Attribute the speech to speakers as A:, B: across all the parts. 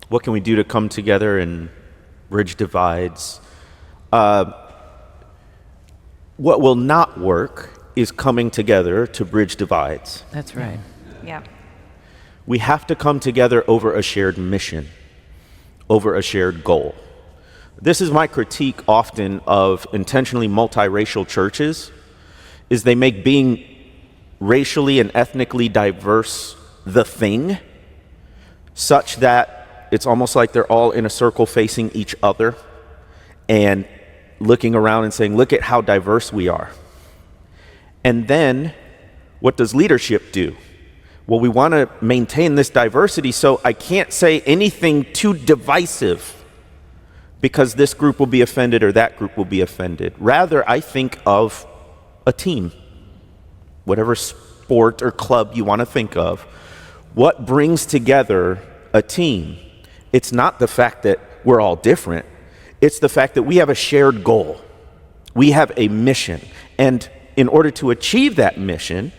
A: What can we do to come together and bridge divides? What will not work is coming together to bridge divides.
B: That's right.
C: Yeah.
A: We have to come together over a shared mission, over a shared goal. This is my critique often of intentionally multiracial churches, is they make being racially and ethnically diverse the thing, such that it's almost like they're all in a circle facing each other and looking around and saying, look at how diverse we are. And then what does leadership do? Well, we want to maintain this diversity, so I can't say anything too divisive because this group will be offended or that group will be offended. Rather, I think of a team, whatever sport or club you want to think of. What brings together a team? It's not the fact that we're all different. It's the fact that we have a shared goal. We have a mission. And in order to achieve that mission,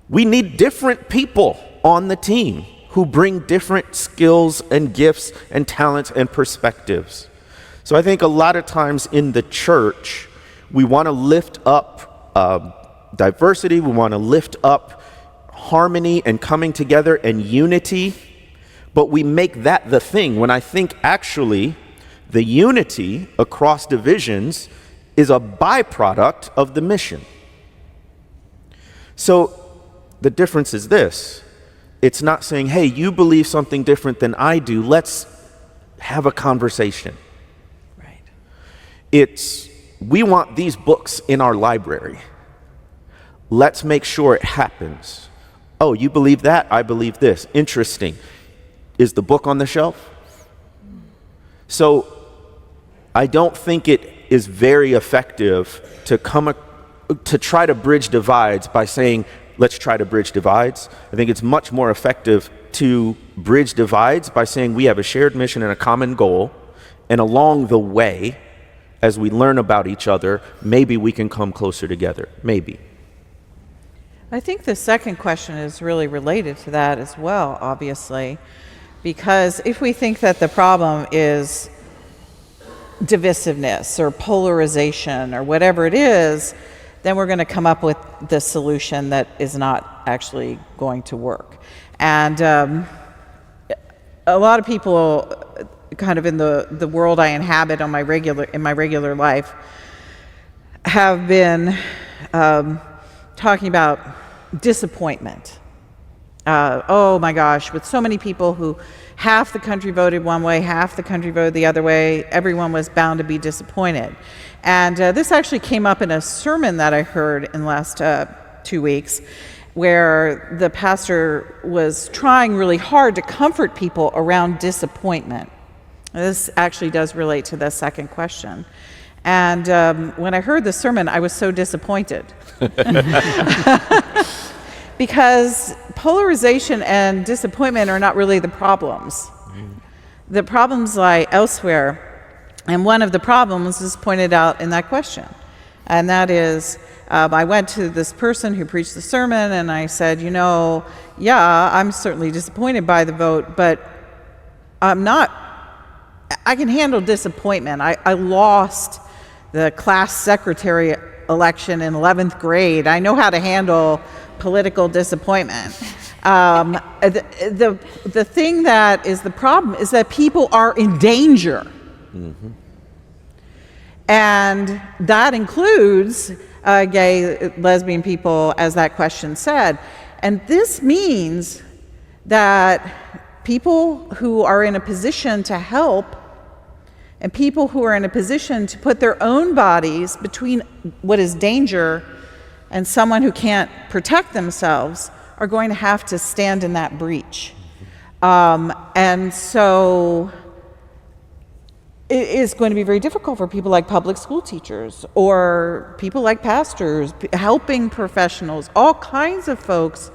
A: we need different people on the team who bring different skills and gifts and talents and perspectives. So I think a lot of times in the church, we want to lift up diversity, we want to lift up harmony and coming together and unity, but we make that the thing, when I think actually the unity across divisions is a byproduct of the mission. So the difference is this: it's not saying, hey, you believe something different than I do, let's have a conversation.
B: Right.
A: It's, we want these books in our library. Let's make sure it happens. Oh, you believe that? I believe this. Interesting. Is the book on the shelf? So I don't think it is very effective to try to bridge divides by saying, let's try to bridge divides. I think it's much more effective to bridge divides by saying we have a shared mission and a common goal, and along the way, as we learn about each other, maybe we can come closer together. Maybe.
B: I think the second question is really related to that as well, obviously, because if we think that the problem is divisiveness or polarization or whatever it is, then we're going to come up with the solution that is not actually going to work. And a lot of people kind of in the world I inhabit in my regular life have been talking about disappointment. Oh my gosh, with so many people who half the country voted one way, half the country voted the other way, everyone was bound to be disappointed. And this actually came up in a sermon that I heard in the last 2 weeks, where the pastor was trying really hard to comfort people around disappointment. This actually does relate to the second question. And when I heard the sermon, I was so disappointed. Because polarization and disappointment are not really the problems. The problems lie elsewhere. And one of the problems is pointed out in that question. And that is, I went to this person who preached the sermon and I said, yeah, I'm certainly disappointed by the vote, but I can handle disappointment. I lost the class secretary election in 11th grade. I know how to handle political disappointment. The thing that is the problem is that people are in danger. Mm-hmm. And that includes gay, lesbian people, as that question said. And this means that people who are in a position to help and people who are in a position to put their own bodies between what is danger and someone who can't protect themselves are going to have to stand in that breach. And so it is going to be very difficult for people like public school teachers or people like pastors, helping professionals, all kinds of folks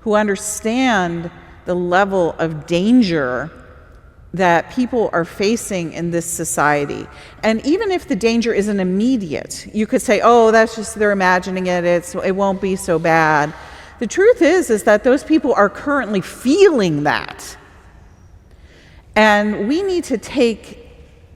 B: who understand the level of danger that people are facing in this society. And even if the danger isn't immediate, you could say, oh, that's just, they're imagining it, it won't be so bad. The truth is that those people are currently feeling that. And we need to take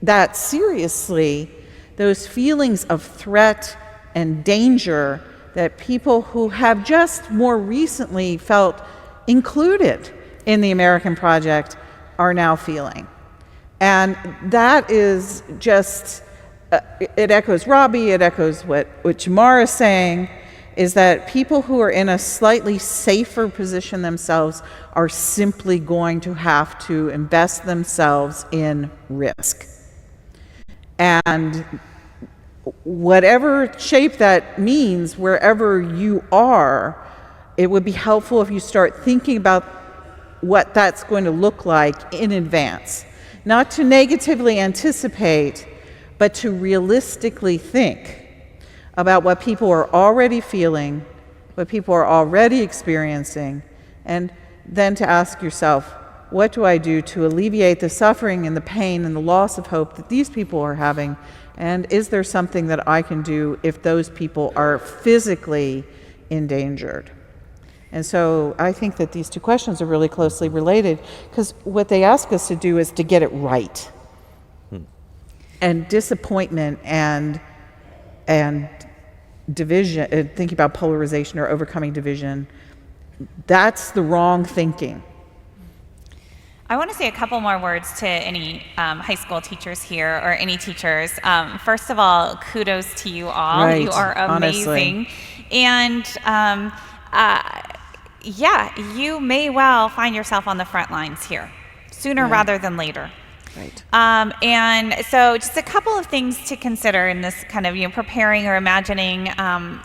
B: that seriously, those feelings of threat and danger that people who have just more recently felt included in the American project are now feeling. And that is just, it echoes Robbie, it echoes what Jamar is saying, is that people who are in a slightly safer position themselves are simply going to have to invest themselves in risk. And whatever shape that means, wherever you are, it would be helpful if you start thinking about what that's going to look like in advance. Not to negatively anticipate, but to realistically think about what people are already feeling, what people are already experiencing, and then to ask yourself, what do I do to alleviate the suffering and the pain and the loss of hope that these people are having? And is there something that I can do if those people are physically endangered? And so I think that these two questions are really closely related, because what they ask us to do is to get it right. And disappointment and division, thinking about polarization or overcoming division, that's the wrong thinking.
C: I want to say a couple more words to any high school teachers here, or any teachers. First of all, kudos to you all.
B: Right,
C: you are amazing.
B: honestly.
C: And yeah, you may well find yourself on the front lines here, sooner rather than later.
B: Right.
C: And so just a couple of things to consider in this kind of, preparing or imagining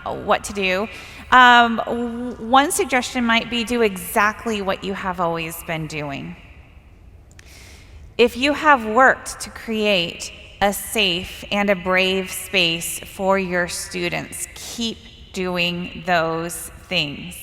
C: what to do. One suggestion might be do exactly what you have always been doing. If you have worked to create a safe and a brave space for your students, keep doing those things.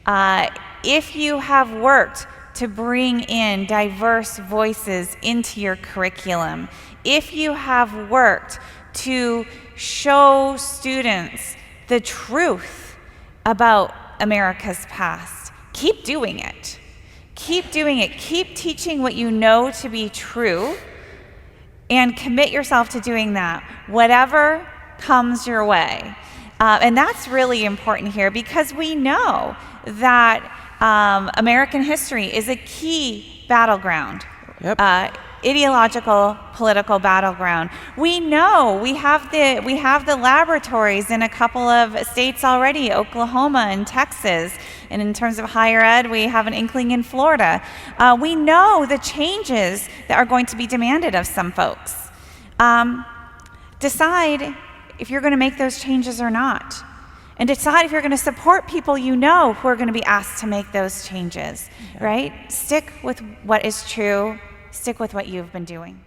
C: If you have worked to bring in diverse voices into your curriculum, if you have worked to show students the truth about America's past, keep doing it. Keep doing it. Keep teaching what you know to be true, and commit yourself to doing that, whatever comes your way. And that's really important here, because we know that American history is a key battleground.
B: Yep.
C: Ideological, political battleground. We know we have the laboratories in a couple of states already, Oklahoma and Texas, and in terms of higher ed, we have an inkling in Florida. We know the changes that are going to be demanded of some folks. Decide if you're going to make those changes or not, and decide if you're going to support people you know who are going to be asked to make those changes. Right? Stick with what is true. Stick with what you've been doing.